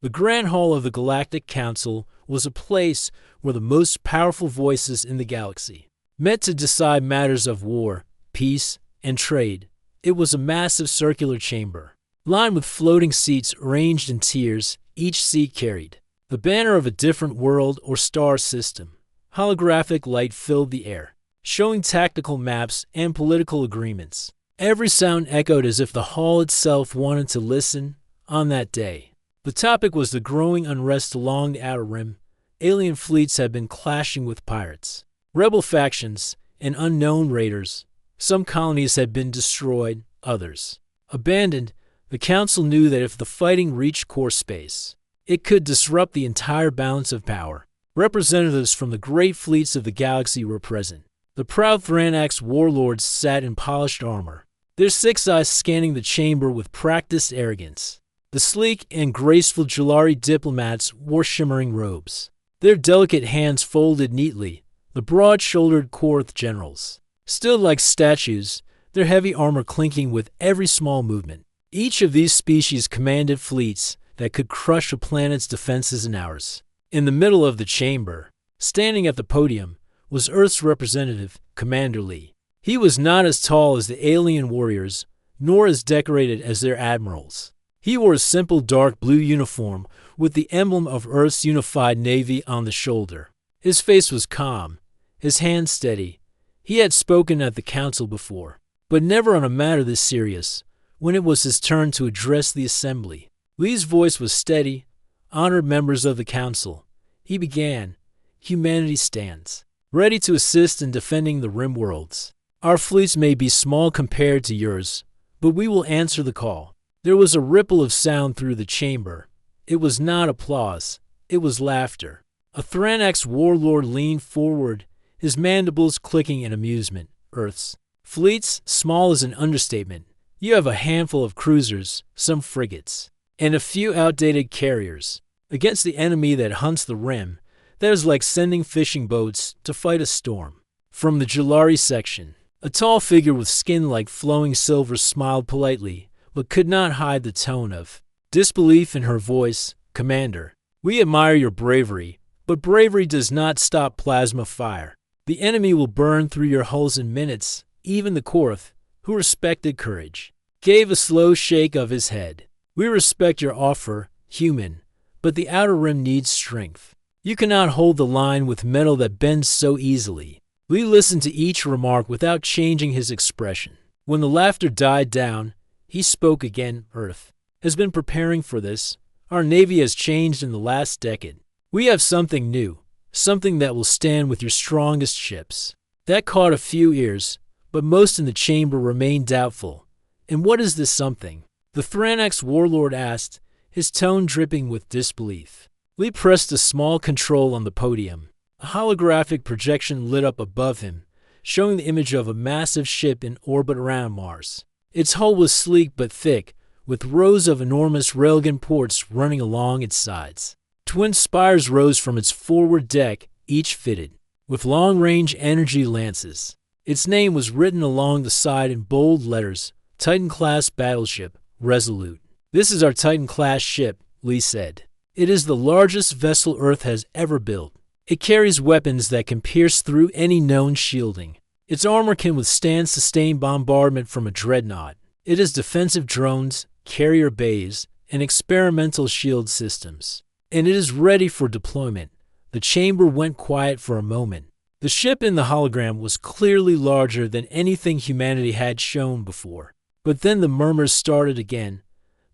The Grand Hall of the Galactic Council was a place where the most powerful voices in the galaxy met to decide matters of war, peace, and trade. It was a massive circular chamber, lined with floating seats arranged in tiers. Each seat carried the banner of a different world or star system. Holographic light filled the air, showing tactical maps and political agreements. Every sound echoed as if the hall itself wanted to listen. On that day, the topic was the growing unrest along the Outer Rim. Alien fleets had been clashing with pirates, rebel factions, and unknown raiders. Some colonies had been destroyed, others abandoned. The Council knew that if the fighting reached core space, it could disrupt the entire balance of power. Representatives from the great fleets of the galaxy were present. The proud Thranex warlords sat in polished armor, their six eyes scanning the chamber with practiced arrogance. The sleek and graceful Jellari diplomats wore shimmering robes, their delicate hands folded neatly. The broad-shouldered Korth generals stood like statues, their heavy armor clinking with every small movement. Each of these species commanded fleets that could crush a planet's defenses in hours. In the middle of the chamber, standing at the podium, was Earth's representative, Commander Lee. He was not as tall as the alien warriors, nor as decorated as their admirals. He wore a simple dark blue uniform with the emblem of Earth's unified navy on the shoulder. His face was calm, his hands steady. He had spoken at the council before, but never on a matter this serious. When it was his turn to address the assembly, Lee's voice was steady. Honored members of the council, he began, humanity stands, ready to assist in defending the Rim worlds. Our fleets may be small compared to yours, but we will answer the call. There was a ripple of sound through the chamber. It was not applause, it was laughter. A Thranex warlord leaned forward, his mandibles clicking in amusement. Earth's fleets, small is an understatement. You have a handful of cruisers, some frigates, and a few outdated carriers. Against the enemy that hunts the Rim, that is like sending fishing boats to fight a storm. From the Jellari section, a tall figure with skin like flowing silver smiled politely, but could not hide the tone of disbelief in her voice. Commander, we admire your bravery, but bravery does not stop plasma fire. The enemy will burn through your hulls in minutes. Even the Korth, who respected courage, gave a slow shake of his head. We respect your offer, human, but the Outer Rim needs strength. You cannot hold the line with metal that bends so easily. Lee listened to each remark without changing his expression. When the laughter died down, he spoke again. Earth has been preparing for this. Our Navy has changed in the last decade. We have something new, something that will stand with your strongest ships. That caught a few ears, but most in the chamber remained doubtful. And what is this something? The Thranex warlord asked, his tone dripping with disbelief. Lee pressed a small control on the podium. A holographic projection lit up above him, showing the image of a massive ship in orbit around Mars. Its hull was sleek but thick, with rows of enormous railgun ports running along its sides. Twin spires rose from its forward deck, each fitted with long-range energy lances. Its name was written along the side in bold letters, Titan-class battleship, Resolute. This is our Titan-class ship, Lee said. It is the largest vessel Earth has ever built. It carries weapons that can pierce through any known shielding. Its armor can withstand sustained bombardment from a dreadnought. It has defensive drones, carrier bays, and experimental shield systems. And it is ready for deployment. The chamber went quiet for a moment. The ship in the hologram was clearly larger than anything humanity had shown before. But then the murmurs started again.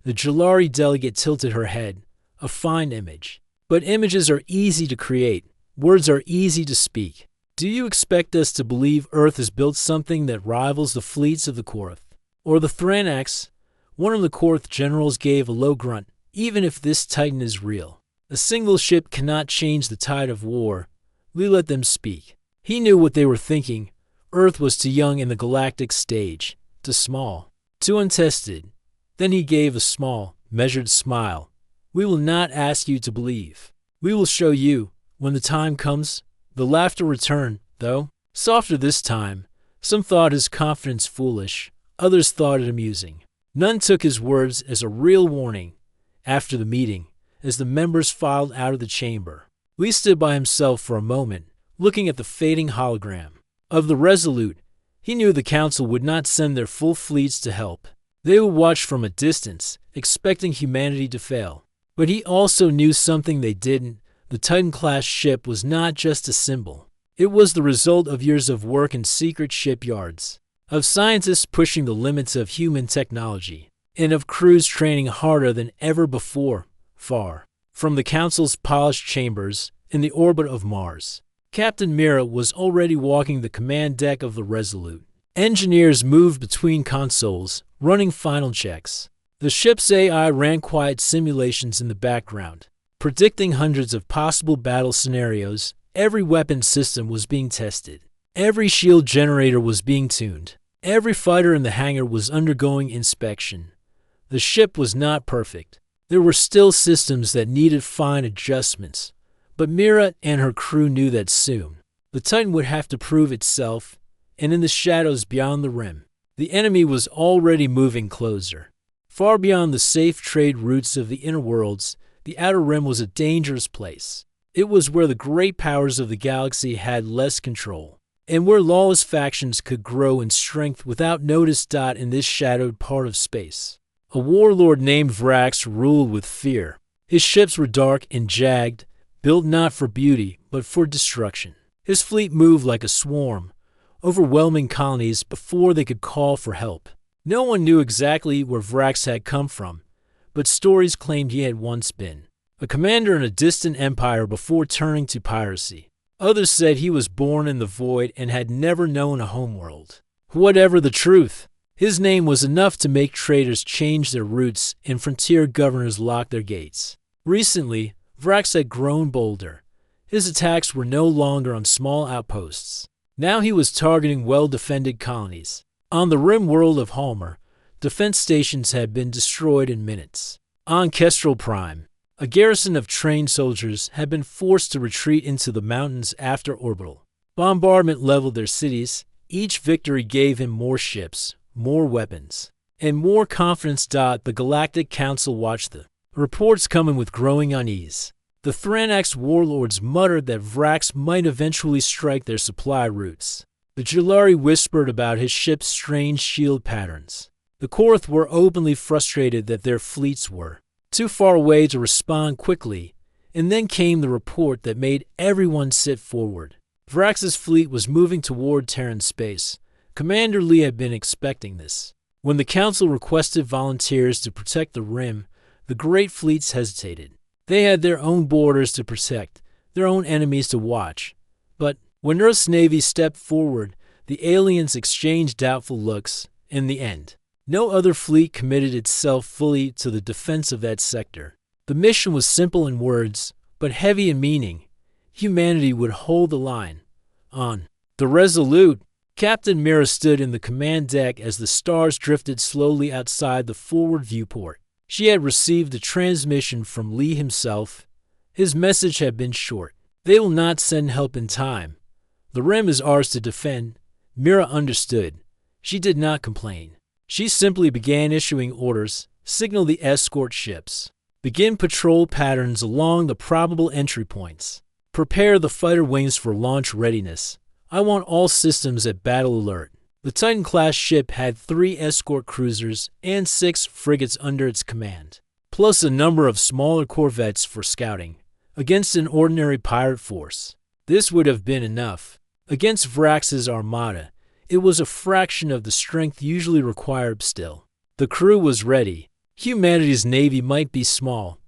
The Jellari delegate tilted her head. A fine image. But images are easy to create. Words are easy to speak. Do you expect us to believe Earth has built something that rivals the fleets of the Korth? Or the Thranex? One of the Korth generals gave a low grunt. Even if this Titan is real, a single ship cannot change the tide of war. Lee let them speak. He knew what they were thinking. Earth was too young in the galactic stage, too small, too untested. Then he gave a small, measured smile. We will not ask you to believe. We will show you, when the time comes. The laughter returned, though, softer this time. Some thought his confidence foolish, others thought it amusing. None took his words as a real warning. After the meeting, as the members filed out of the chamber. Lee stood by himself for a moment, looking at the fading hologram. Of the Resolute, he knew the Council would not send their full fleets to help. They would watch from a distance, expecting humanity to fail. But he also knew something they didn't. The Titan-class ship was not just a symbol. It was the result of years of work in secret shipyards, of scientists pushing the limits of human technology, and of crews training harder than ever before, far from the Council's polished chambers in the orbit of Mars. Captain Mira was already walking the command deck of the Resolute. Engineers moved between consoles, running final checks. The ship's AI ran quiet simulations in the background, predicting hundreds of possible battle scenarios. Every weapon system was being tested. Every shield generator was being tuned. Every fighter in the hangar was undergoing inspection. The ship was not perfect. There were still systems that needed fine adjustments, but Mira and her crew knew that soon the Titan would have to prove itself, and in the shadows beyond the rim, the enemy was already moving closer. Far beyond the safe trade routes of the inner worlds, the outer rim was a dangerous place. It was where the great powers of the galaxy had less control, and where lawless factions could grow in strength without notice. In this shadowed part of space, a warlord named Vrax ruled with fear. His ships were dark and jagged, built not for beauty, but for destruction. His fleet moved like a swarm, overwhelming colonies before they could call for help. No one knew exactly where Vrax had come from, but stories claimed he had once been a commander in a distant empire before turning to piracy. Others said he was born in the void and had never known a homeworld. Whatever the truth, his name was enough to make traders change their routes and frontier governors lock their gates. Recently, Vrax had grown bolder. His attacks were no longer on small outposts. Now he was targeting well-defended colonies. On the rim world of Halmer, defense stations had been destroyed in minutes. On Kestrel Prime, a garrison of trained soldiers had been forced to retreat into the mountains after orbital bombardment leveled their cities. Each victory gave him more ships, more weapons, and more confidence. The Galactic Council watched the reports coming with growing unease. The Thranax warlords muttered that Vrax might eventually strike their supply routes. The Jilari whispered about his ship's strange shield patterns. The Korth were openly frustrated that their fleets were too far away to respond quickly, and then came the report that made everyone sit forward. Vrax's fleet was moving toward Terran space. Commander Lee had been expecting this. When the Council requested volunteers to protect the Rim, the great fleets hesitated. They had their own borders to protect, their own enemies to watch. But when Earth's Navy stepped forward, the aliens exchanged doubtful looks. In the end, no other fleet committed itself fully to the defense of that sector. The mission was simple in words, but heavy in meaning. Humanity would hold the line. On the Resolute, Captain Mira stood in the command deck as the stars drifted slowly outside the forward viewport. She had received a transmission from Lee himself. His message had been short. They will not send help in time. The Rim is ours to defend. Mira understood. She did not complain. She simply began issuing orders. Signal the escort ships. Begin patrol patterns along the probable entry points. Prepare the fighter wings for launch readiness. I want all systems at battle alert. The Titan-class ship had 3 escort cruisers and 6 frigates under its command, plus a number of smaller corvettes for scouting. Against an ordinary pirate force, this would have been enough. Against Vrax's armada, it was a fraction of the strength usually required. Still, the crew was ready. Humanity's navy might be small,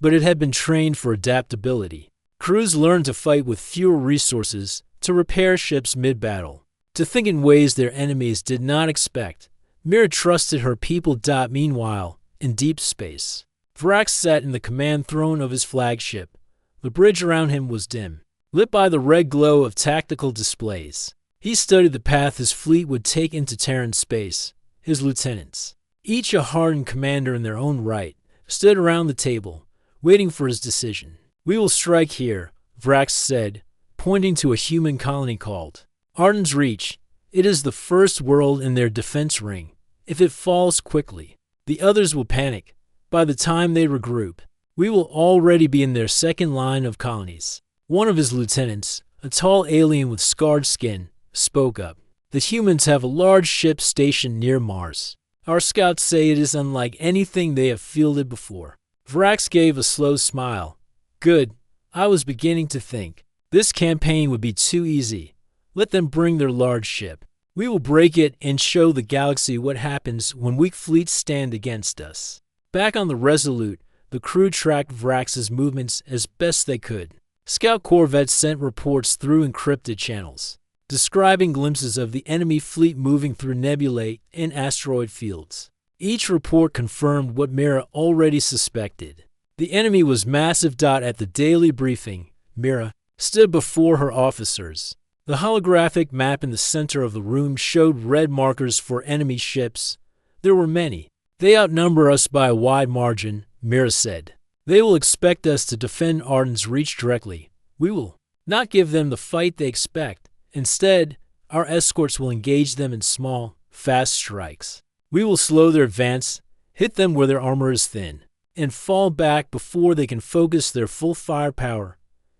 but it had been trained for adaptability. Crews learned to fight with fewer resources, to repair ships mid-battle, to think in ways their enemies did not expect. Mira trusted her people. Meanwhile, in deep space, Vrax sat in the command throne of his flagship. The bridge around him was dim, lit by the red glow of tactical displays. He studied the path his fleet would take into Terran space. His lieutenants, each a hardened commander in their own right, stood around the table, waiting for his decision. "We will strike here," Vrax said, pointing to a human colony called Arden's Reach. "It is the first world in their defense ring. If it falls quickly, the others will panic. By the time they regroup, We will already be in their second line of colonies. One of his lieutenants, a tall alien with scarred skin, spoke up. The humans have a large ship stationed near Mars. Our scouts say it is unlike anything they have fielded before. Vrax gave a slow smile. Good. I was beginning to think. This campaign would be too easy. Let them bring their large ship. We will break it and show the galaxy what happens when weak fleets stand against us. Back on the Resolute, the crew tracked Vrax's movements as best they could. Scout corvettes sent reports through encrypted channels, describing glimpses of the enemy fleet moving through nebulae and asteroid fields. Each report confirmed what Mira already suspected. The enemy was massive. At the daily briefing, Mira stood before her officers. The holographic map in the center of the room showed red markers for enemy ships. There were many. They outnumber us by a wide margin, Mira said. They will expect us to defend Arden's Reach directly. We will not give them the fight they expect. Instead, our escorts will engage them in small, fast strikes. We will slow their advance, hit them where their armor is thin, and fall back before they can focus their full firepower.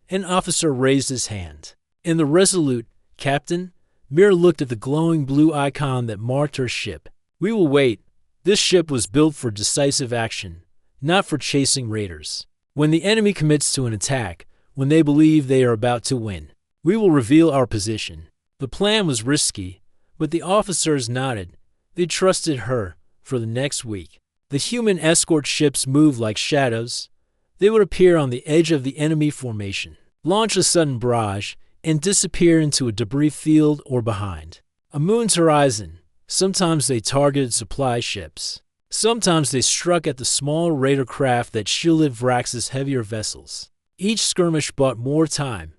An officer raised his hand. In the Resolute, Captain, Mira looked at the glowing blue icon that marked her ship. We will wait. This ship was built for decisive action, not for chasing raiders. When the enemy commits to an attack, when they believe they are about to win, we will reveal our position. The plan was risky, but the officers nodded. They trusted her for the next week. The human escort ships moved like shadows. They would appear on the edge of the enemy formation, launch a sudden barrage, and disappear into a debris field or behind a moon's horizon. Sometimes they targeted supply ships. Sometimes they struck at the small raider craft that shielded Vrax's heavier vessels. Each skirmish bought more time.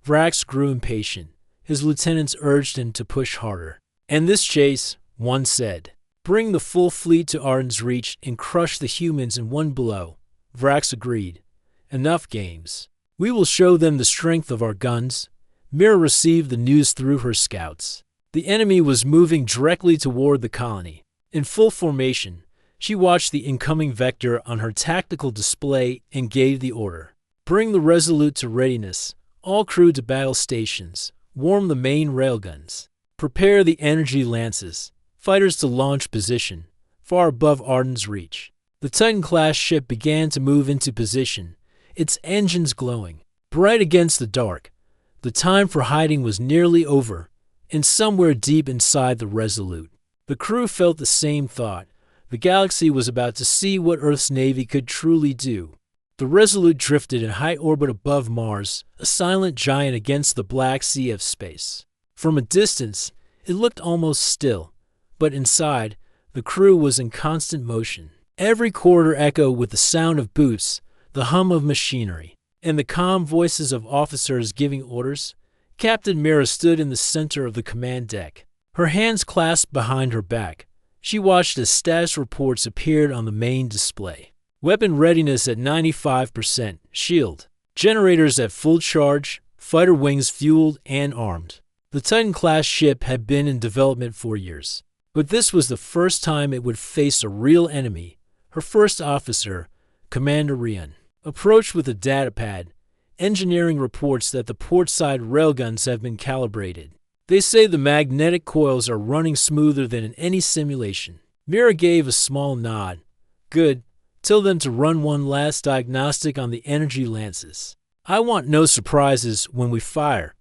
Vrax grew impatient. His lieutenants urged him to push harder. And this chase, one said, bring the full fleet to Arden's Reach and crush the humans in one blow. Vrax agreed. Enough games. We will show them the strength of our guns. Mira received the news through her scouts. The enemy was moving directly toward the colony. In full formation, she watched the incoming vector on her tactical display and gave the order. Bring the Resolute to readiness. All crew to battle stations. Warm the main railguns. Prepare the energy lances. Fighters to launch position, far above Arden's Reach. The Titan-class ship began to move into position, its engines glowing, bright against the dark. The time for hiding was nearly over, and somewhere deep inside the Resolute, the crew felt the same thought. The galaxy was about to see what Earth's Navy could truly do. The Resolute drifted in high orbit above Mars, a silent giant against the black sea of space. From a distance, it looked almost still, but inside, the crew was in constant motion. Every corridor echoed with the sound of boots, the hum of machinery, and the calm voices of officers giving orders. Captain Mira stood in the center of the command deck, her hands clasped behind her back. She watched as status reports appeared on the main display. Weapon readiness at 95%, shield, generators at full charge, fighter wings fueled and armed. The Titan-class ship had been in development for years, but this was the first time it would face a real enemy. Her first officer, Commander Rian, approached with a datapad. Engineering reports that the portside railguns have been calibrated. They say the magnetic coils are running smoother than in any simulation. Mira gave a small nod. Good. Tell them to run one last diagnostic on the energy lances. I want no surprises when we fire.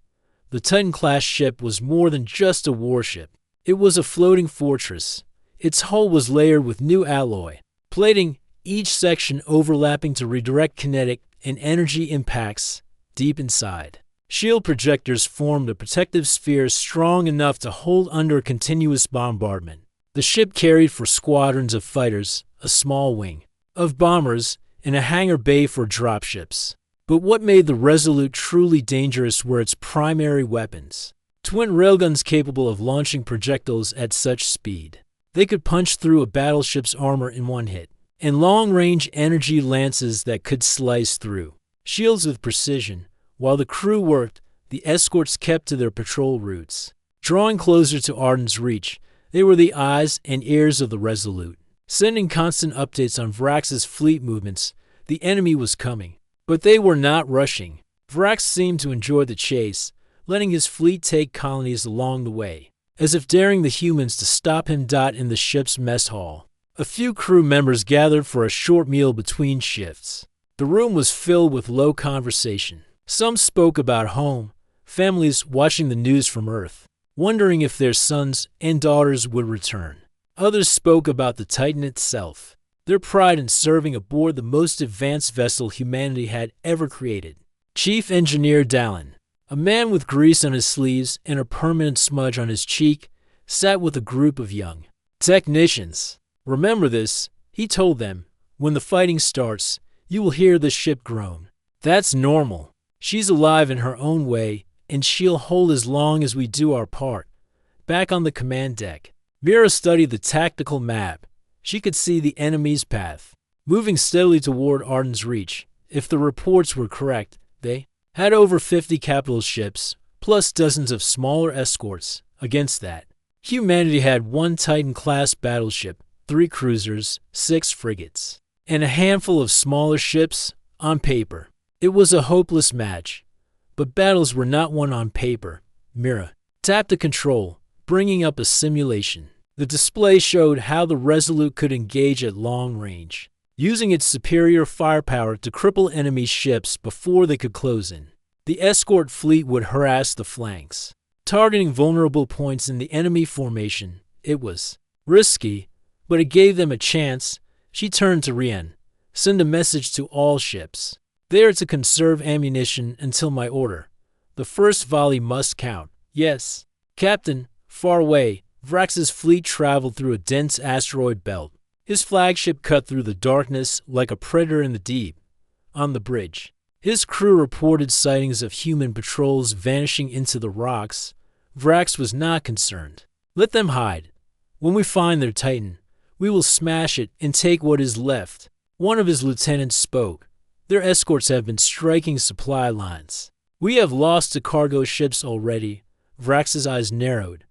The Titan-class ship was more than just a warship. It was a floating fortress. Its hull was layered with new alloy, plating, each section overlapping to redirect kinetic and energy impacts deep inside. Shield projectors formed a protective sphere strong enough to hold under continuous bombardment. The ship carried for squadrons of fighters, a small wing of bombers, and a hangar bay for dropships. But what made the Resolute truly dangerous were its primary weapons. Twin railguns capable of launching projectiles at such speed. They could punch through a battleship's armor in one hit, and long-range energy lances that could slice through shields with precision. While the crew worked, the escorts kept to their patrol routes. Drawing closer to Arden's Reach, they were the eyes and ears of the Resolute, sending constant updates on Vrax's fleet movements. The enemy was coming, but they were not rushing. Vrax seemed to enjoy the chase, letting his fleet take colonies along the way, as if daring the humans to stop him. In the ship's mess hall, a few crew members gathered for a short meal between shifts. The room was filled with low conversation. Some spoke about home, families watching the news from Earth, wondering if their sons and daughters would return. Others spoke about the Titan itself, their pride in serving aboard the most advanced vessel humanity had ever created. Chief Engineer Dallin, a man with grease on his sleeves and a permanent smudge on his cheek, sat with a group of young technicians. "Remember this," he told them. "When the fighting starts, you will hear the ship groan. That's normal. She's alive in her own way, and she'll hold as long as we do our part." Back on the command deck, Mira studied the tactical map. She could see the enemy's path, moving steadily toward Arden's Reach. If the reports were correct, they had over 50 capital ships, plus dozens of smaller escorts. Against that, humanity had one Titan-class battleship, 3 cruisers, 6 frigates, and a handful of smaller ships. On paper, it was a hopeless match. But battles were not won on paper. Mira tapped the control, bringing up a simulation. The display showed how the Resolute could engage at long range, using its superior firepower to cripple enemy ships before they could close in. The escort fleet would harass the flanks, targeting vulnerable points in the enemy formation. It was risky, but it gave them a chance. She turned to Rien. "Send a message to all ships. They are to conserve ammunition until my order. The first volley must count." "Yes, Captain." Far away, Vrax's fleet traveled through a dense asteroid belt. His flagship cut through the darkness like a predator in the deep. On the bridge, his crew reported sightings of human patrols vanishing into the rocks. Vrax was not concerned. "Let them hide. When we find their Titan, we will smash it and take what is left." One of his lieutenants spoke. "Their escorts have been striking supply lines. We have lost to cargo ships already." Vrax's eyes narrowed.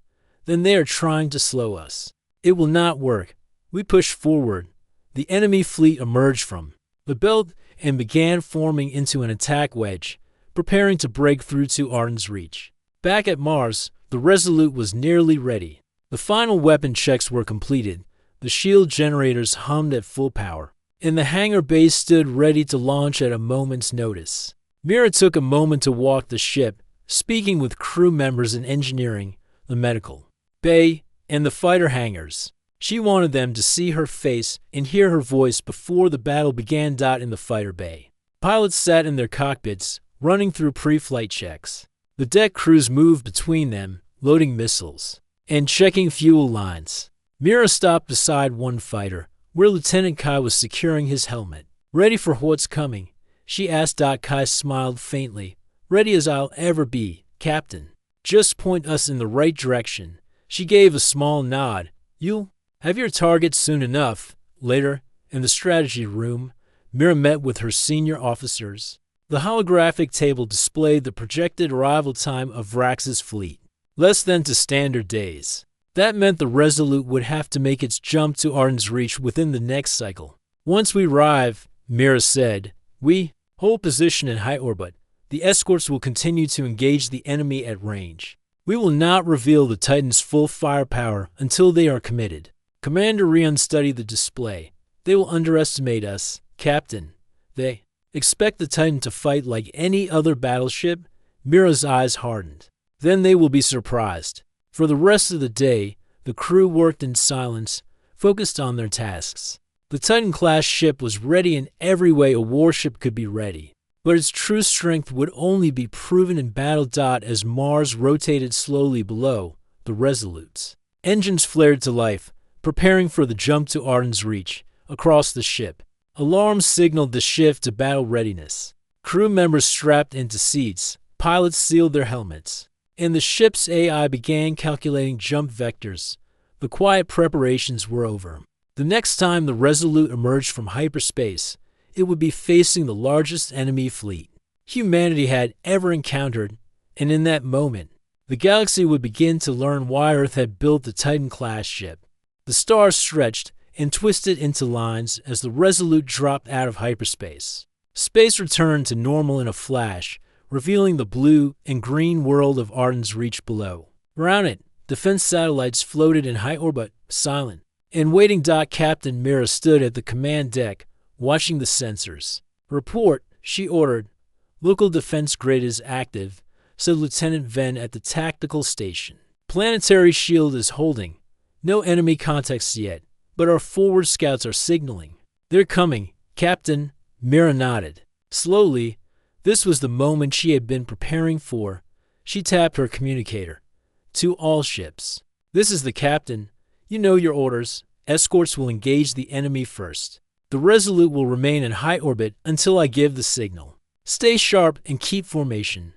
"Then they are trying to slow us. It will not work." We pushed forward. The enemy fleet emerged from the belt and began forming into an attack wedge, preparing to break through to Arden's Reach. Back at Mars, the Resolute was nearly ready. The final weapon checks were completed. The shield generators hummed at full power, and the hangar bay stood ready to launch at a moment's notice. Mira took a moment to walk the ship, speaking with crew members in engineering, the medical bay, and the fighter hangars. She wanted them to see her face and hear her voice before the battle began. In the fighter bay, pilots sat in their cockpits, running through pre-flight checks. The deck crews moved between them, loading missiles and checking fuel lines. Mira stopped beside one fighter, where Lieutenant Kai was securing his helmet. "Ready for what's coming?" she asked. Kai smiled faintly. "Ready as I'll ever be, Captain. Just point us in the right direction." She gave a small nod. "You'll have your target soon enough." Later, in the strategy room, Mira met with her senior officers. The holographic table displayed the projected arrival time of Vrax's fleet. Less than to standard days. That meant the Resolute would have to make its jump to Arden's Reach within the next cycle. "Once we arrive," Mira said, "we hold position in high orbit. The escorts will continue to engage the enemy at range. We will not reveal the Titan's full firepower until they are committed." Commander Rion studied the display. "They will underestimate us, Captain. They expect the Titan to fight like any other battleship." Mira's eyes hardened. "Then they will be surprised." For the rest of the day, the crew worked in silence, focused on their tasks. The Titan-class ship was ready in every way a warship could be ready, but its true strength would only be proven in battle. As Mars rotated slowly below the Resolute's engines flared to life, preparing for the jump to Arden's Reach. Across the ship, alarms signaled the shift to battle readiness. Crew members strapped into seats, pilots sealed their helmets, and the ship's AI began calculating jump vectors. The quiet preparations were over. The next time the Resolute emerged from hyperspace, it would be facing the largest enemy fleet humanity had ever encountered, and in that moment, the galaxy would begin to learn why Earth had built the Titan-class ship. The stars stretched, and twisted into lines as the Resolute dropped out of hyperspace. Space returned to normal in a flash, revealing the blue and green world of Arden's Reach below. Around it, defense satellites floated in high orbit, silent. And waiting dock Captain Mira stood at the command deck, watching the sensors. "Report," she ordered. "Local defense grid is active," said Lieutenant Venn at the tactical station. "Planetary shield is holding. No enemy contacts yet, but our forward scouts are signaling. They're coming." Captain Mira nodded. Slowly, this was the moment she had been preparing for. She tapped her communicator. "To all ships. This is the captain. You know your orders. Escorts will engage the enemy first. The Resolute will remain in high orbit until I give the signal. Stay sharp and keep formation."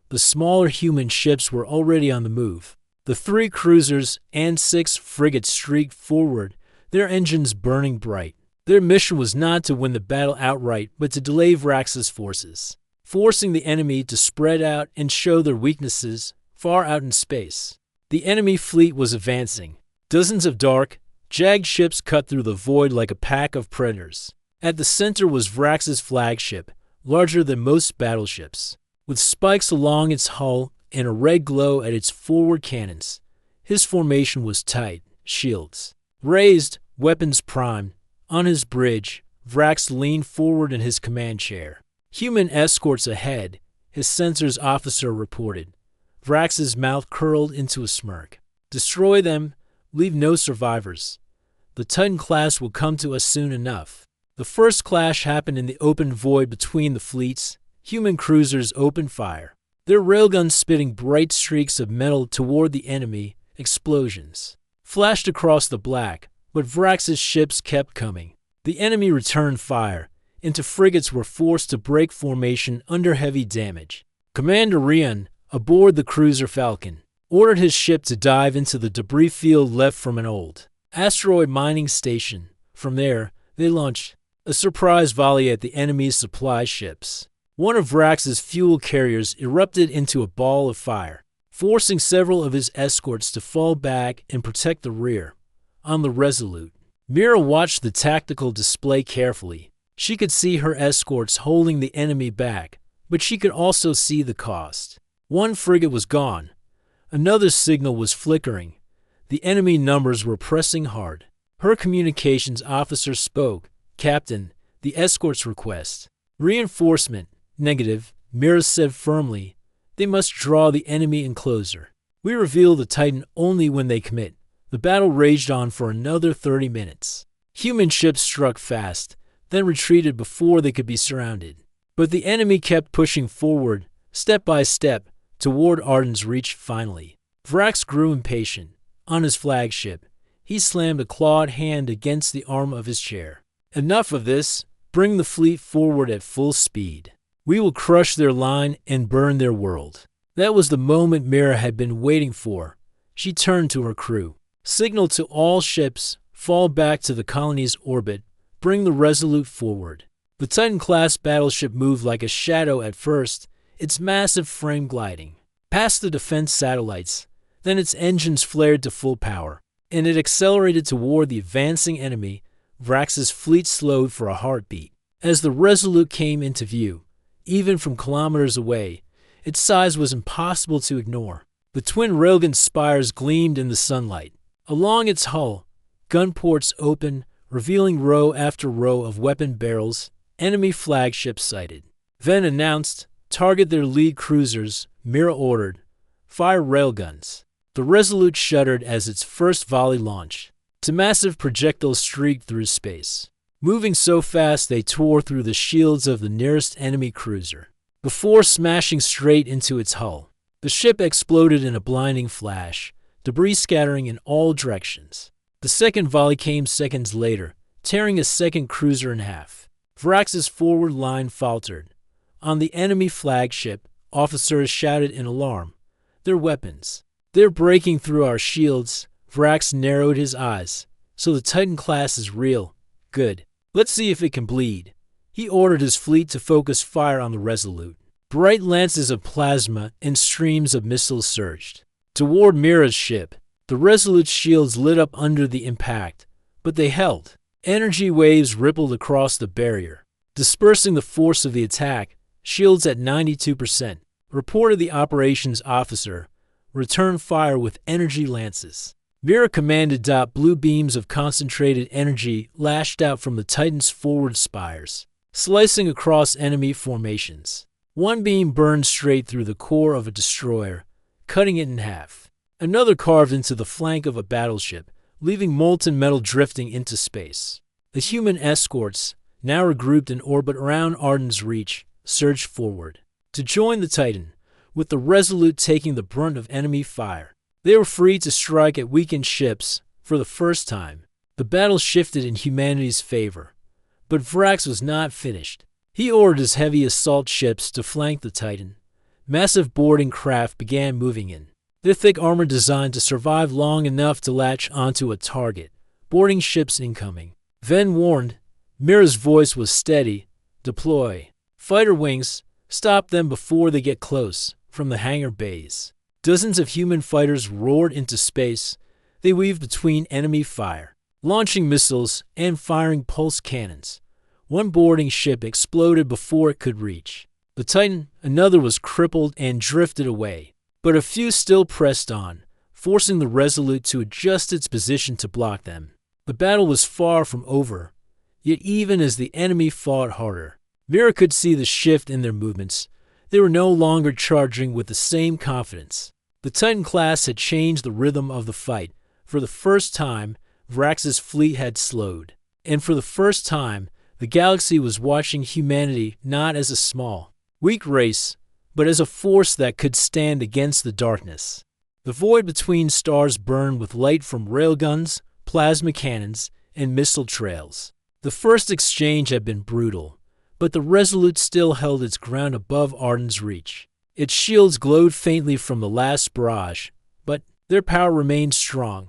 The smaller human ships were already on the move. The 3 cruisers and 6 frigates streaked forward, their engines burning bright. Their mission was not to win the battle outright, but to delay Vrax's forces, forcing the enemy to spread out and show their weaknesses far out in space. The enemy fleet was advancing. Dozens of dark, jagged ships cut through the void like a pack of predators. At the center was Vrax's flagship, larger than most battleships, with spikes along its hull and a red glow at its forward cannons. His formation was tight, shields raised, weapons primed. On his bridge, Vrax leaned forward in his command chair. "Human escorts ahead," his sensors officer reported. Vrax's mouth curled into a smirk. "Destroy them. Leave no survivors. The Titan class will come to us soon enough." The first clash happened in the open void between the fleets. Human cruisers opened fire, their railguns spitting bright streaks of metal toward the enemy. Explosions flashed across the black, but Vrax's ships kept coming. The enemy returned fire, and frigates were forced to break formation under heavy damage. Commander Rian, aboard the cruiser Falcon, ordered his ship to dive into the debris field left from an old asteroid mining station. From there, they launched a surprise volley at the enemy's supply ships. One of Vrax's fuel carriers erupted into a ball of fire, forcing several of his escorts to fall back and protect the rear. On the Resolute, Mira watched the tactical display carefully. She could see her escorts holding the enemy back, but she could also see the cost. One frigate was gone. Another signal was flickering. The enemy numbers were pressing hard. Her communications officer spoke. "Captain, the escorts request reinforcement." "Negative," Mira said firmly. "They must draw the enemy in closer. We reveal the Titan only when they commit." The battle raged on for another 30 minutes. Human ships struck fast, then retreated before they could be surrounded. But the enemy kept pushing forward, step by step, toward Arden's Reach finally. Vrax grew impatient. On his flagship, he slammed a clawed hand against the arm of his chair. "Enough of this. Bring the fleet forward at full speed. We will crush their line and burn their world." That was the moment Mira had been waiting for. She turned to her crew. "Signal to all ships, fall back to the colony's orbit. Bring the Resolute forward." The Titan-class battleship moved like a shadow at first, its massive frame gliding past the defense satellites. Then its engines flared to full power, and it accelerated toward the advancing enemy. Vrax's fleet slowed for a heartbeat. As the Resolute came into view, even from kilometers away, its size was impossible to ignore. The twin railgun spires gleamed in the sunlight. Along its hull, gun ports opened, revealing row after row of weapon barrels. Enemy flagships sighted. Venn announced, "Target their lead cruisers." Mira ordered, "Fire railguns." The Resolute shuddered as its first volley launched. Two massive projectiles streaked through space, moving so fast they tore through the shields of the nearest enemy cruiser, before smashing straight into its hull. The ship exploded in a blinding flash, debris scattering in all directions. The second volley came seconds later, tearing a second cruiser in half. Vrax's forward line faltered. On the enemy flagship, officers shouted in alarm. "Their weapons. They're breaking through our shields." Vrax narrowed his eyes. "So the Titan class is real. Good. Let's see if it can bleed." He ordered his fleet to focus fire on the Resolute. Bright lances of plasma and streams of missiles surged toward Mira's ship. The Resolute's shields lit up under the impact, but they held. Energy waves rippled across the barrier, dispersing the force of the attack. Shields at 92%. Reported the operations officer. Return fire with energy lances. Mira commanded. Blue beams of concentrated energy lashed out from the Titan's forward spires, slicing across enemy formations. One beam burned straight through the core of a destroyer, cutting it in half. Another carved into the flank of a battleship, leaving molten metal drifting into space. The human escorts, now regrouped in orbit around Arden's reach, surged forward to join the Titan, with the Resolute taking the brunt of enemy fire. They were free to strike at weakened ships for the first time. The battle shifted in humanity's favor, but Vrax was not finished. He ordered his heavy assault ships to flank the Titan. Massive boarding craft began moving in, their thick armor designed to survive long enough to latch onto a target. Boarding ships incoming. Ven warned. Mira's voice was steady. Deploy. Fighter wings. Stop them before they get close. From the hangar bays, dozens of human fighters roared into space. They weaved between enemy fire, launching missiles and firing pulse cannons. One boarding ship exploded before it could reach the Titan. Another was crippled and drifted away, but a few still pressed on, forcing the Resolute to adjust its position to block them. The battle was far from over, yet even as the enemy fought harder, Mira could see the shift in their movements. They were no longer charging with the same confidence. The Titan class had changed the rhythm of the fight. For the first time, Vrax's fleet had slowed. And for the first time, the galaxy was watching humanity not as a small, weak race, but as a force that could stand against the darkness. The void between stars burned with light from railguns, plasma cannons, and missile trails. The first exchange had been brutal, but the Resolute still held its ground above Arden's reach. Its shields glowed faintly from the last barrage, but their power remained strong.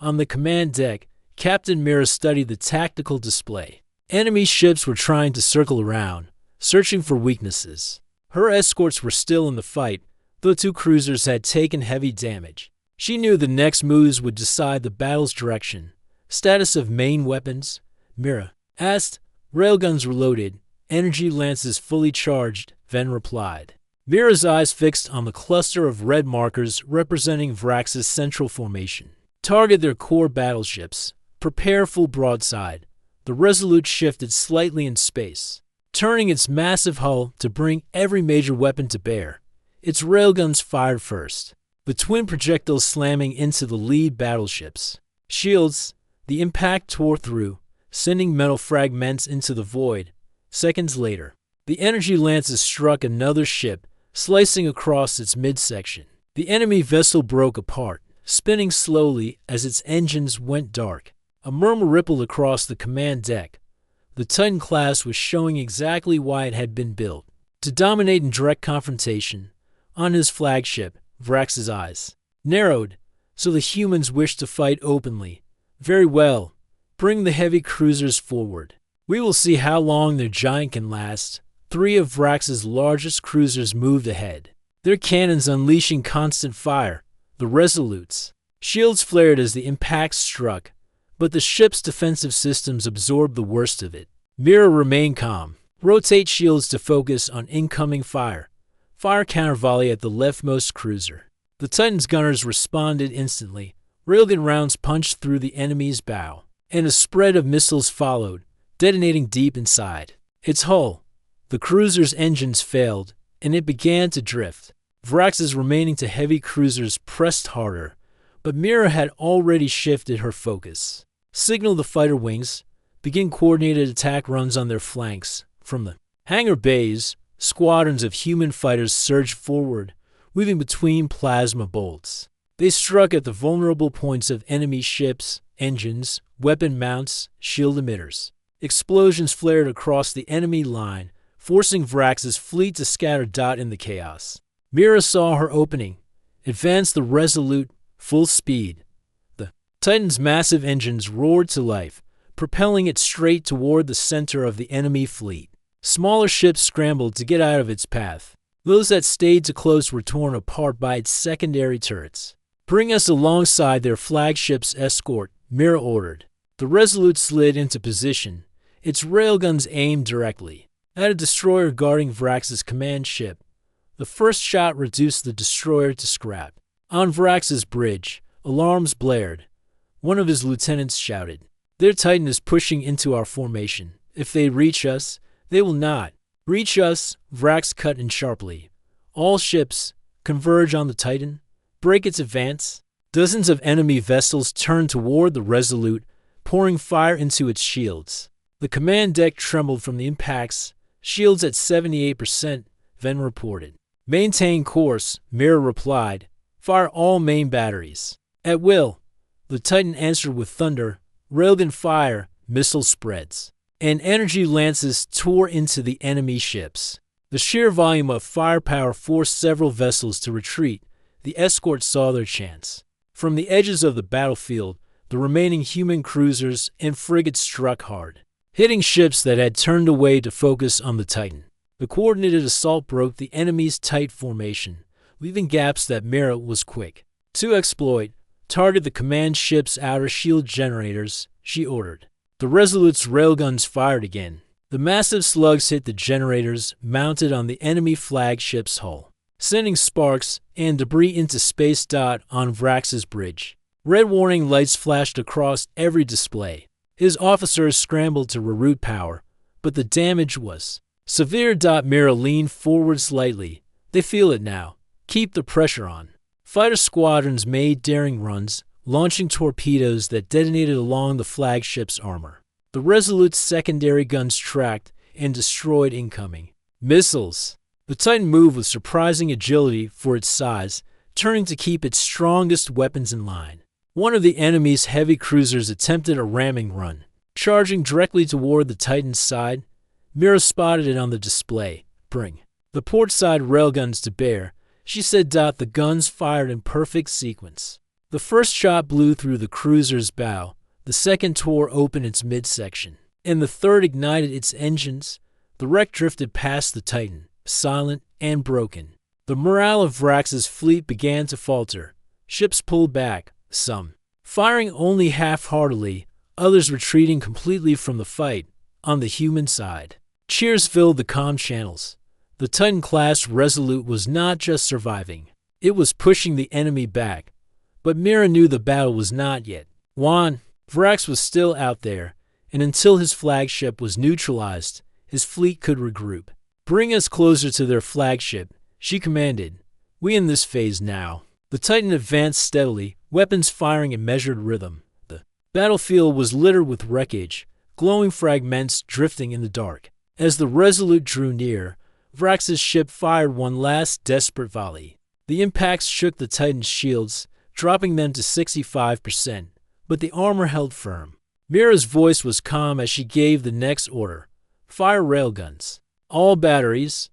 On the command deck, Captain Mira studied the tactical display. Enemy ships were trying to circle around, searching for weaknesses. Her escorts were still in the fight, though two cruisers had taken heavy damage. She knew the next moves would decide the battle's direction. Status of main weapons? Mira asked. Railguns were loaded. Energy lances fully charged, Ven replied. Mira's eyes fixed on the cluster of red markers representing Vrax's central formation. Target their core battleships. Prepare full broadside. The Resolute shifted slightly in space, turning its massive hull to bring every major weapon to bear. Its railguns fired first, the twin projectiles slamming into the lead battleships. Shields. The impact tore through, sending metal fragments into the void. Seconds later, the energy lances struck another ship, slicing across its midsection. The enemy vessel broke apart, spinning slowly as its engines went dark. A murmur rippled across the command deck. The Titan class was showing exactly why it had been built, to dominate in direct confrontation. On his flagship, Vrax's eyes narrowed, so the humans wished to fight openly. Very well, bring the heavy cruisers forward. We will see how long their giant can last. Three of Vrax's largest cruisers moved ahead, their cannons unleashing constant fire. The Resolutes. Shields flared as the impact struck, but the ship's defensive systems absorbed the worst of it. Mira remained calm. Rotate shields to focus on incoming fire. Fire counter volley at the leftmost cruiser. The Titan's gunners responded instantly. Railgun rounds punched through the enemy's bow, and a spread of missiles followed, detonating deep inside its hull. The cruiser's engines failed, and it began to drift. Vrax's remaining to heavy cruisers pressed harder, but Mira had already shifted her focus. Signal the fighter wings. Begin coordinated attack runs on their flanks. From the hangar bays, squadrons of human fighters surged forward, weaving between plasma bolts. They struck at the vulnerable points of enemy ships, engines, weapon mounts, shield emitters. Explosions flared across the enemy line, forcing Vrax's fleet to scatter in the chaos. Mira saw her opening. Advanced the Resolute, full speed. The Titan's massive engines roared to life, propelling it straight toward the center of the enemy fleet. Smaller ships scrambled to get out of its path. Those that stayed too close were torn apart by its secondary turrets. Bring us alongside their flagship's escort, Mira ordered. The Resolute slid into position, its railguns aimed directly at a destroyer guarding Vrax's command ship. The first shot reduced the destroyer to scrap. On Vrax's bridge, alarms blared. One of his lieutenants shouted, "Their Titan is pushing into our formation. If they reach us, they will not reach us," Vrax cut in sharply. "All ships, converge on the Titan. Break its advance." Dozens of enemy vessels turned toward the Resolute, pouring fire into its shields. The command deck trembled from the impacts. "Shields at 78%, Ven reported. "Maintain course," Mira replied. "Fire all main batteries." "At will." The Titan answered with thunder, railgun fire, missile spreads, and energy lances tore into the enemy ships. The sheer volume of firepower forced several vessels to retreat. The escort saw their chance. From the edges of the battlefield, the remaining human cruisers and frigates struck hard, hitting ships that had turned away to focus on the Titan. The coordinated assault broke the enemy's tight formation, leaving gaps that Mira was quick to exploit. "Target the command ship's outer shield generators," she ordered. The Resolute's railguns fired again. The massive slugs hit the generators mounted on the enemy flagship's hull, sending sparks and debris into space. On Vrax's bridge, red warning lights flashed across every display. His officers scrambled to reroute power, but the damage was severe. Mira leaned forward slightly. "They feel it now. Keep the pressure on." Fighter squadrons made daring runs, launching torpedoes that detonated along the flagship's armor. The Resolute's secondary guns tracked and destroyed incoming missiles. The Titan moved with surprising agility for its size, turning to keep its strongest weapons in line. One of the enemy's heavy cruisers attempted a ramming run, charging directly toward the Titan's side. Mira spotted it on the display. "Bring the port side railguns to bear," she said. The guns fired in perfect sequence. The first shot blew through the cruiser's bow, the second tore open its midsection, and the third ignited its engines. The wreck drifted past the Titan, silent and broken. The morale of Vrax's fleet began to falter. Ships pulled back, some firing only half-heartedly, others retreating completely from the fight. On the human side, cheers filled the comm channels. The Titan-class Resolute was not just surviving, it was pushing the enemy back. But Mira knew the battle was not yet won. Vrax was still out there, and until his flagship was neutralized, his fleet could regroup. "Bring us closer to their flagship," she commanded. "We in this phase now." The Titan advanced steadily, weapons firing in measured rhythm. The battlefield was littered with wreckage, glowing fragments drifting in the dark. As the Resolute drew near, Vrax's ship fired one last desperate volley. The impacts shook the Titan's shields, dropping them to 65%, but the armor held firm. Mira's voice was calm as she gave the next order. "Fire railguns. All batteries."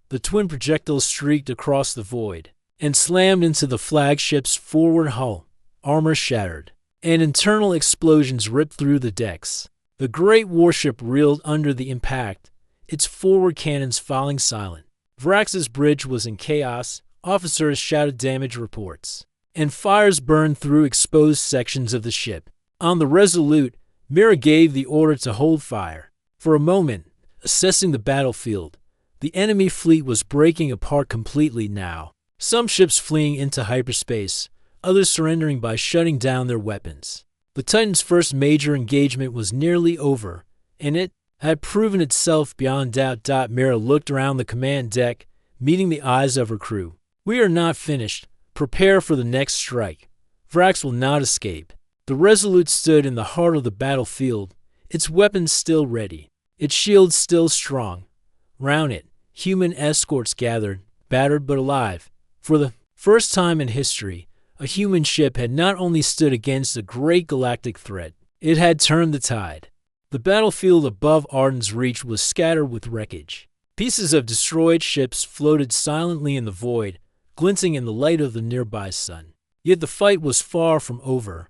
The twin projectiles streaked across the void and slammed into the flagship's forward hull. Armor shattered, and internal explosions ripped through the decks. The great warship reeled under the impact, its forward cannons falling silent. Vrax's bridge was in chaos. Officers shouted damage reports, and fires burned through exposed sections of the ship. On the Resolute, Mira gave the order to hold fire. For a moment, assessing the battlefield, the enemy fleet was breaking apart completely now. Some ships fleeing into hyperspace, others surrendering by shutting down their weapons. The Titan's first major engagement was nearly over, and it had proven itself beyond doubt. Mira looked around the command deck, meeting the eyes of her crew. "We are not finished. Prepare for the next strike. Vrax will not escape." The Resolute stood in the heart of the battlefield, its weapons still ready, its shields still strong. Round it, human escorts gathered, battered but alive. For the first time in history, a human ship had not only stood against a great galactic threat, it had turned the tide. The battlefield above Arden's reach was scattered with wreckage. Pieces of destroyed ships floated silently in the void, glinting in the light of the nearby sun. Yet the fight was far from over.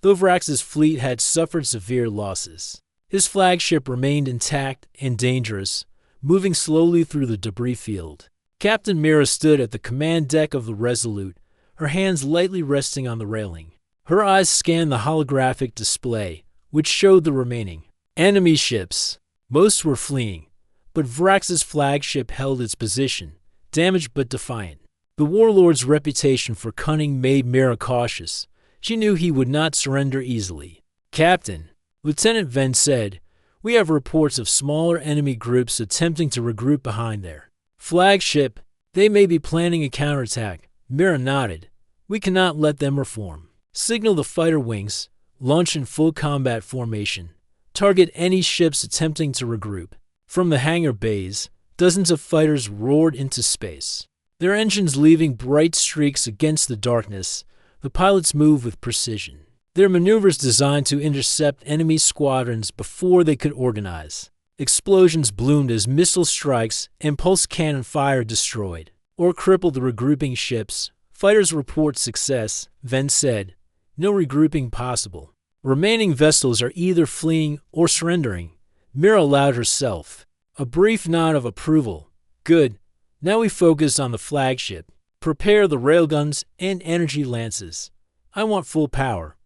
Though Vrax's fleet had suffered severe losses, his flagship remained intact and dangerous, moving slowly through the debris field. Captain Mira stood at the command deck of the Resolute, her hands lightly resting on the railing. Her eyes scanned the holographic display, which showed the remaining enemy ships. Most were fleeing, but Vrax's flagship held its position, damaged but defiant. The warlord's reputation for cunning made Mira cautious. She knew he would not surrender easily. "Captain," Lieutenant Ven said, "we have reports of smaller enemy groups attempting to regroup behind their flagship. They may be planning a counterattack." Mira nodded. "We cannot let them reform. Signal the fighter wings. Launch in full combat formation. Target any ships attempting to regroup." From the hangar bays, dozens of fighters roared into space, their engines leaving bright streaks against the darkness. The pilots moved with precision, their maneuvers designed to intercept enemy squadrons before they could organize. Explosions bloomed as missile strikes and pulse cannon fire destroyed or crippled the regrouping ships. "Fighters report success," Ven said. "No regrouping possible. Remaining vessels are either fleeing or surrendering." Mira allowed herself a brief nod of approval. "Good. Now we focus on the flagship. Prepare the railguns and energy lances. I want full power."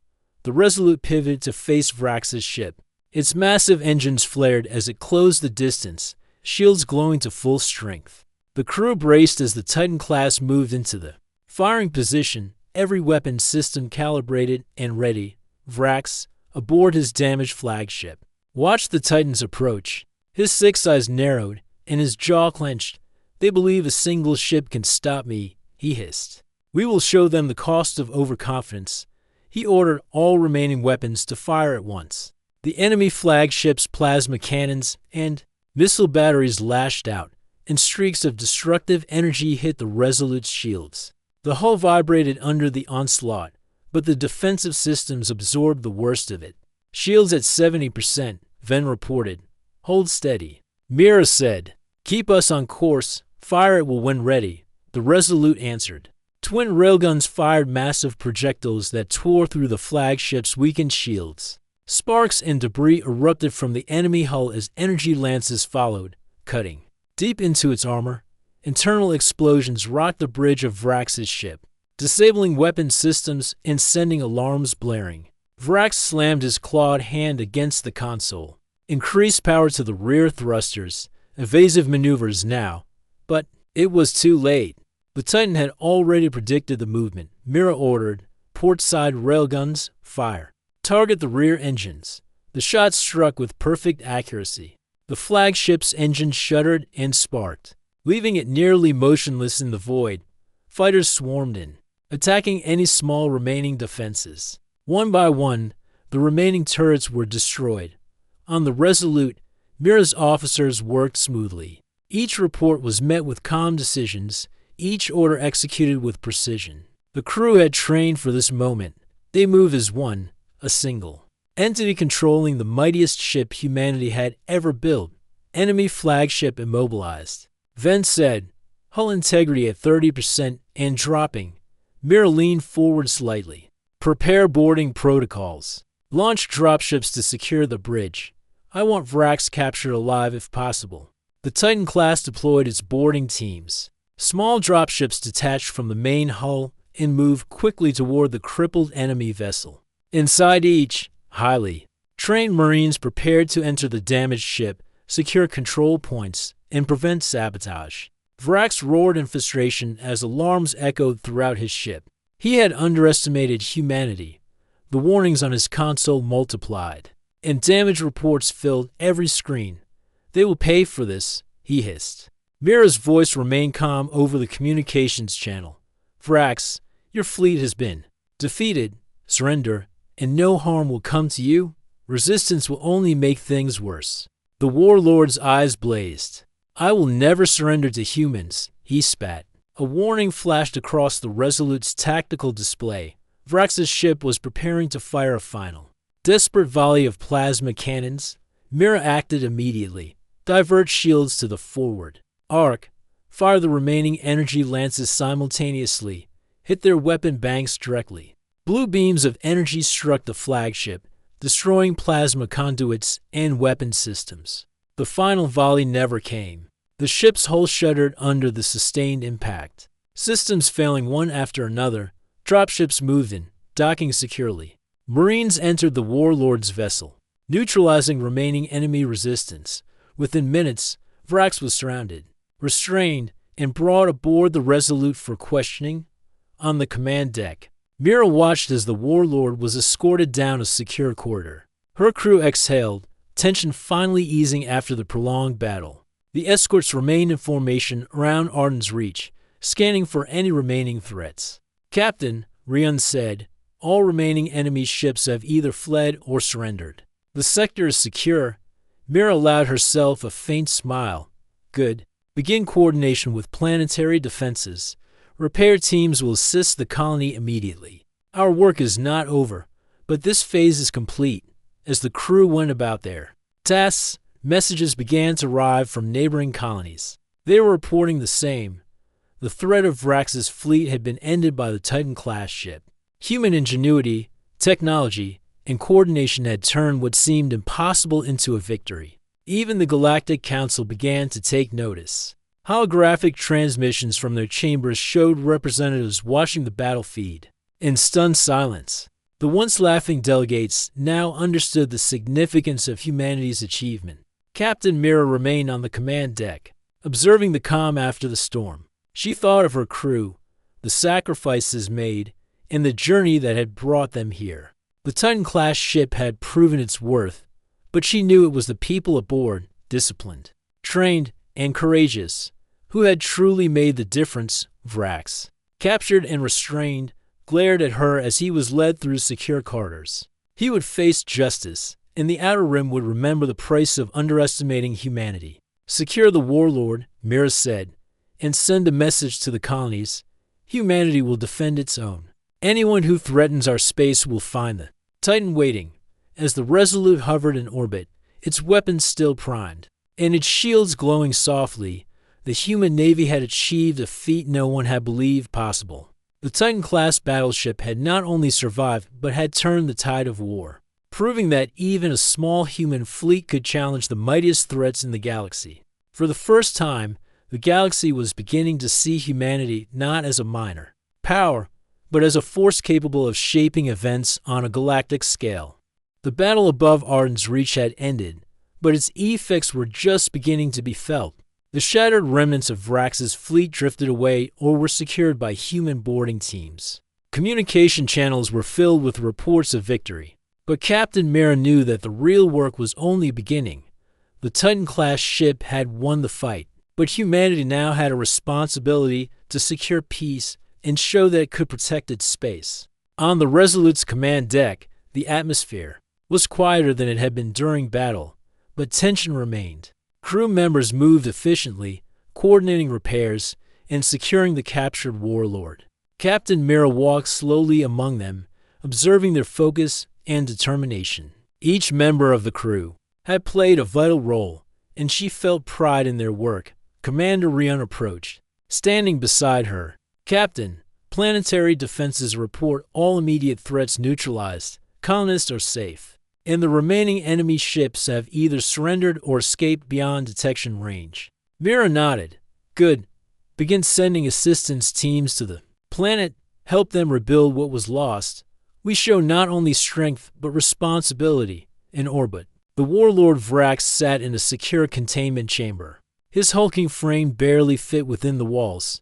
The Resolute pivoted to face Vrax's ship. Its massive engines flared as it closed the distance, shields glowing to full strength. The crew braced as the Titan class moved into the firing position, every weapon system calibrated and ready. Vrax, aboard his damaged flagship, watched the Titans approach. His six eyes narrowed and his jaw clenched. "They believe a single ship can stop me," he hissed. "We will show them the cost of overconfidence." He ordered all remaining weapons to fire at once. The enemy flagship's plasma cannons and missile batteries lashed out, and streaks of destructive energy hit the Resolute's shields. The hull vibrated under the onslaught, but the defensive systems absorbed the worst of it. "Shields at 70%, Ven reported. "Hold steady." Mira said, "Keep us on course. Fire it when ready." The Resolute answered. Twin railguns fired massive projectiles that tore through the flagship's weakened shields. Sparks and debris erupted from the enemy hull as energy lances followed, cutting deep into its armor. Internal explosions rocked the bridge of Vrax's ship, disabling weapon systems and sending alarms blaring. Vrax slammed his clawed hand against the console. Increased power to the rear thrusters, evasive maneuvers now. But it was too late. The Titan had already predicted the movement. Mira ordered, "Port side railguns, fire. Target the rear engines." The shots struck with perfect accuracy. The flagship's engine shuddered and sparked, leaving it nearly motionless in the void. Fighters swarmed in, attacking any small remaining defenses. One by one, the remaining turrets were destroyed. On the Resolute, Mira's officers worked smoothly. Each report was met with calm decisions, each order executed with precision. The crew had trained for this moment. They moved as one, a single entity controlling the mightiest ship humanity had ever built. Enemy flagship immobilized. Ven said, "Hull integrity at 30% and dropping." Mira leaned forward slightly. "Prepare boarding protocols. Launch dropships to secure the bridge. I want Vrax captured alive if possible." The Titan class deployed its boarding teams. Small dropships detached from the main hull and moved quickly toward the crippled enemy vessel. Inside each, highly trained Marines prepared to enter the damaged ship, secure control points, and prevent sabotage. Vrax roared in frustration as alarms echoed throughout his ship. He had underestimated humanity. The warnings on his console multiplied, and damage reports filled every screen. "They will pay for this," he hissed. Mira's voice remained calm over the communications channel. "Vrax, your fleet has been defeated. Surrender, and no harm will come to you. Resistance will only make things worse." The warlord's eyes blazed. "I will never surrender to humans," he spat. A warning flashed across the Resolute's tactical display. Vrax's ship was preparing to fire a final, desperate volley of plasma cannons. Mira acted immediately. "Divert shields to the forward arc. Fire the remaining energy lances simultaneously. Hit their weapon banks directly." Blue beams of energy struck the flagship, destroying plasma conduits and weapon systems. The final volley never came. The ship's hull shuddered under the sustained impact. Systems failing one after another, dropships moved in, docking securely. Marines entered the warlord's vessel, neutralizing remaining enemy resistance. Within minutes, Vrax was surrounded, restrained, and brought aboard the Resolute for questioning. On the command deck, Mira watched as the warlord was escorted down a secure corridor. Her crew exhaled, tension finally easing after the prolonged battle. The escorts remained in formation around Arden's Reach, scanning for any remaining threats. "Captain," Rion said, "all remaining enemy ships have either fled or surrendered. The sector is secure." Mira allowed herself a faint smile. "Good. Begin coordination with planetary defenses. Repair teams will assist the colony immediately. Our work is not over, but this phase is complete." As the crew went about their tasks, messages began to arrive from neighboring colonies. They were reporting the same. The threat of Vrax's fleet had been ended by the Titan-class ship. Human ingenuity, technology, and coordination had turned what seemed impossible into a victory. Even the Galactic Council began to take notice. Holographic transmissions from their chambers showed representatives watching the battle feed. In stunned silence, the once laughing delegates now understood the significance of humanity's achievement. Captain Mira remained on the command deck, observing the calm after the storm. She thought of her crew, the sacrifices made, and the journey that had brought them here. The Titan-class ship had proven its worth, but she knew it was the people aboard, disciplined, trained, and courageous, who had truly made the difference. Vrax, captured and restrained, glared at her as he was led through secure corridors. He would face justice, and the Outer Rim would remember the price of underestimating humanity. "Secure the warlord," Mira said, "and send a message to the colonies. Humanity will defend its own. Anyone who threatens our space will find the Titan waiting." As the Resolute hovered in orbit, its weapons still primed, and its shields glowing softly, the human navy had achieved a feat no one had believed possible. The Titan-class battleship had not only survived, but had turned the tide of war, proving that even a small human fleet could challenge the mightiest threats in the galaxy. For the first time, the galaxy was beginning to see humanity not as a minor power, but as a force capable of shaping events on a galactic scale. The battle above Arden's Reach had ended, but its effects were just beginning to be felt. The shattered remnants of Vrax's fleet drifted away or were secured by human boarding teams. Communication channels were filled with reports of victory, but Captain Mira knew that the real work was only beginning. The Titan-class ship had won the fight, but humanity now had a responsibility to secure peace and show that it could protect its space. On the Resolute's command deck, the atmosphere was quieter than it had been during battle, but tension remained. Crew members moved efficiently, coordinating repairs and securing the captured warlord. Captain Mira walked slowly among them, observing their focus and determination. Each member of the crew had played a vital role, and she felt pride in their work. Commander Rion approached, standing beside her. "Captain, planetary defenses report all immediate threats neutralized. Colonists are safe, and the remaining enemy ships have either surrendered or escaped beyond detection range." Mira nodded. "Good. Begin sending assistance teams to the planet. Help them rebuild what was lost. We show not only strength, but responsibility." In orbit, the warlord Vrax sat in a secure containment chamber. His hulking frame barely fit within the walls.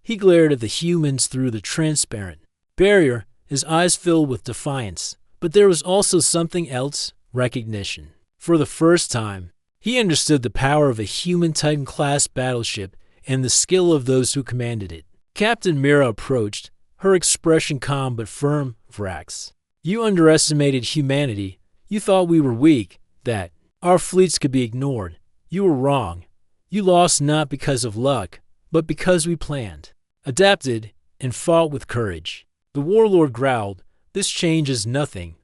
He glared at the humans through the transparent barrier, his eyes filled with defiance. But there was also something else, recognition. For the first time, he understood the power of a human Titan-class battleship and the skill of those who commanded it. Captain Mira approached, her expression calm but firm. "Vrax, you underestimated humanity. You thought we were weak, that our fleets could be ignored. You were wrong. You lost not because of luck, but because we planned, adapted, and fought with courage." The warlord growled, "This change is nothing.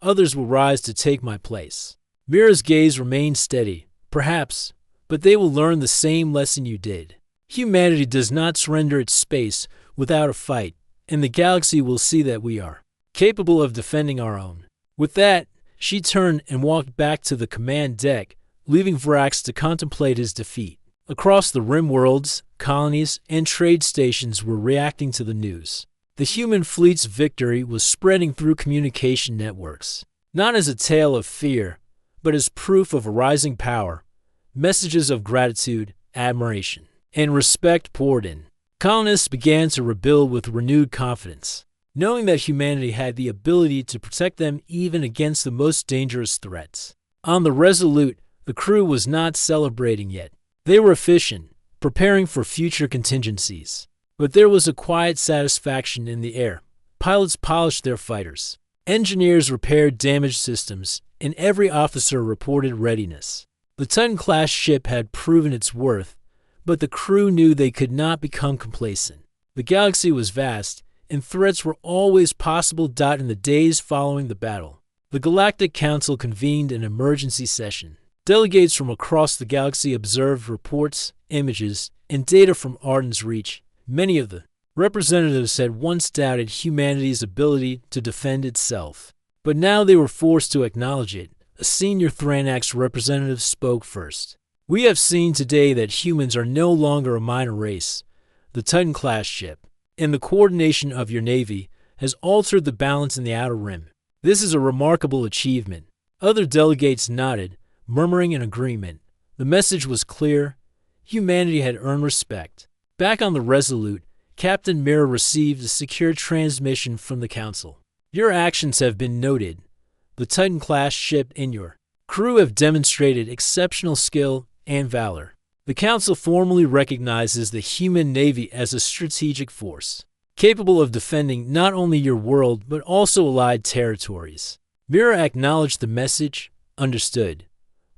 Others will rise to take my place." Mira's gaze remained steady. "Perhaps, but they will learn the same lesson you did. Humanity does not surrender its space without a fight, and the galaxy will see that we are capable of defending our own." With that, she turned and walked back to the command deck, leaving Vrax to contemplate his defeat. Across the rim worlds, colonies, and trade stations were reacting to the news. The human fleet's victory was spreading through communication networks, not as a tale of fear, but as proof of a rising power. Messages of gratitude, admiration, and respect poured in. Colonists began to rebuild with renewed confidence, knowing that humanity had the ability to protect them even against the most dangerous threats. On the Resolute, the crew was not celebrating yet. They were efficient, preparing for future contingencies. But there was a quiet satisfaction in the air. Pilots polished their fighters. Engineers repaired damaged systems, and every officer reported readiness. The Titan-class ship had proven its worth, but the crew knew they could not become complacent. The galaxy was vast, and threats were always possible. In the days following the battle, the Galactic Council convened an emergency session. Delegates from across the galaxy observed reports, images, and data from Arden's Reach. Many of the representatives had once doubted humanity's ability to defend itself, but now they were forced to acknowledge it. A senior Thranax representative spoke first. "We have seen today that humans are no longer a minor race. The Titan-class ship, and the coordination of your navy, has altered the balance in the Outer Rim. This is a remarkable achievement." Other delegates nodded, murmuring in agreement. The message was clear. Humanity had earned respect. Back on the Resolute, Captain Mira received a secure transmission from the Council. "Your actions have been noted. The Titan-class ship and your crew have demonstrated exceptional skill and valor. The Council formally recognizes the human navy as a strategic force, capable of defending not only your world but also allied territories." Mira acknowledged the message. "Understood.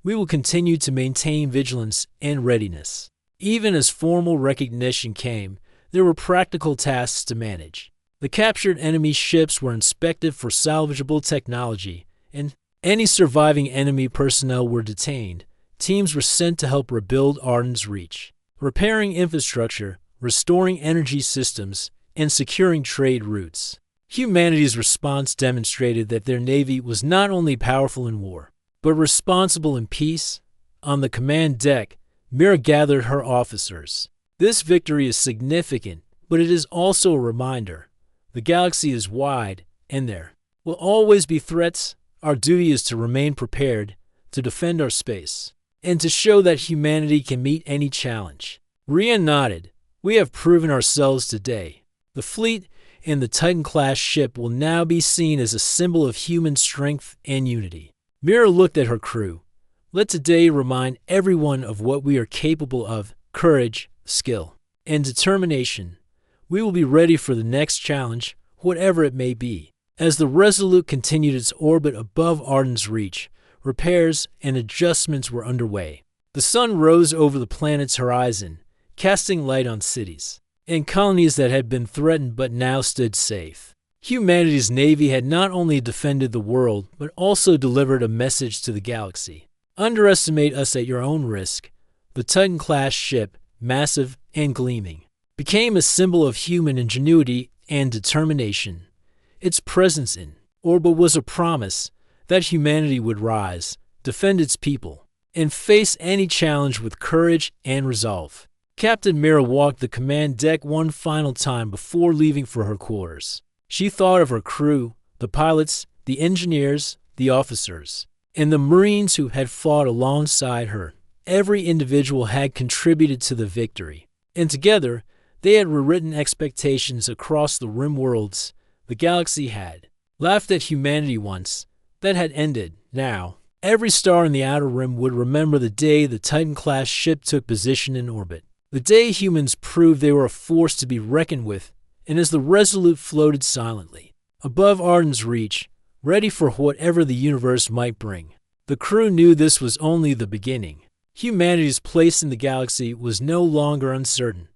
We will continue to maintain vigilance and readiness." Even as formal recognition came, there were practical tasks to manage. The captured enemy ships were inspected for salvageable technology, and any surviving enemy personnel were detained. Teams were sent to help rebuild Arden's Reach, repairing infrastructure, restoring energy systems, and securing trade routes. Humanity's response demonstrated that their navy was not only powerful in war, but responsible in peace. On the command deck, Mira gathered her officers. "This victory is significant, but it is also a reminder. The galaxy is wide, and there will always be threats. Our duty is to remain prepared, to defend our space, and to show that humanity can meet any challenge." Rian nodded. "We have proven ourselves today. The fleet and the Titan-class ship will now be seen as a symbol of human strength and unity." Mira looked at her crew. "Let today remind everyone of what we are capable of: courage, skill, and determination. We will be ready for the next challenge, whatever it may be." As the Resolute continued its orbit above Arden's Reach, repairs and adjustments were underway. The sun rose over the planet's horizon, casting light on cities and colonies that had been threatened but now stood safe. Humanity's navy had not only defended the world, but also delivered a message to the galaxy. "Underestimate us at your own risk." The Titan-class ship, massive and gleaming, became a symbol of human ingenuity and determination. Its presence in orbit was a promise that humanity would rise, defend its people, and face any challenge with courage and resolve. Captain Mira walked the command deck one final time before leaving for her quarters. She thought of her crew, the pilots, the engineers, the officers, and the Marines who had fought alongside her. Every individual had contributed to the victory, and together they had rewritten expectations across the rim worlds. The galaxy had laughed at humanity once. That had ended. Now, every star in the Outer Rim would remember the day the Titan-class ship took position in orbit. The day humans proved they were a force to be reckoned with, and as the Resolute floated silently above Arden's Reach, ready for whatever the universe might bring. The crew knew this was only the beginning. Humanity's place in the galaxy was no longer uncertain.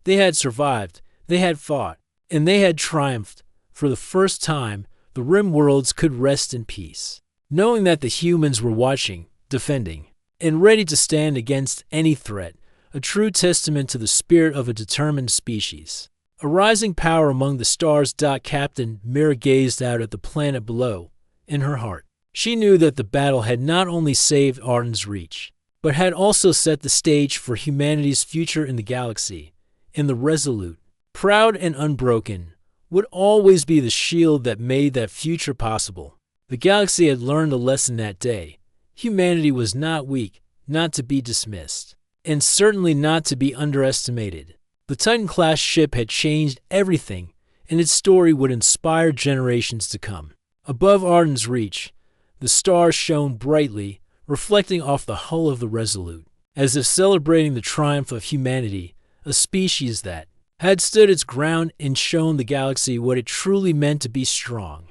They had survived, they had fought, and they had triumphed. For the first time, the Rim worlds could rest in peace, knowing that the humans were watching, defending, and ready to stand against any threat, a true testament to the spirit of a determined species. A rising power among the stars. Captain Mira gazed out at the planet below. In her heart, she knew that the battle had not only saved Arden's Reach, but had also set the stage for humanity's future in the galaxy. In the Resolute, proud and unbroken, would always be the shield that made that future possible. The galaxy had learned a lesson that day. Humanity was not weak, not to be dismissed, and certainly not to be underestimated. The Titan-class ship had changed everything, and its story would inspire generations to come. Above Arden's reach, the stars shone brightly, reflecting off the hull of the Resolute, as if celebrating the triumph of humanity, a species that had stood its ground and shown the galaxy what it truly meant to be strong.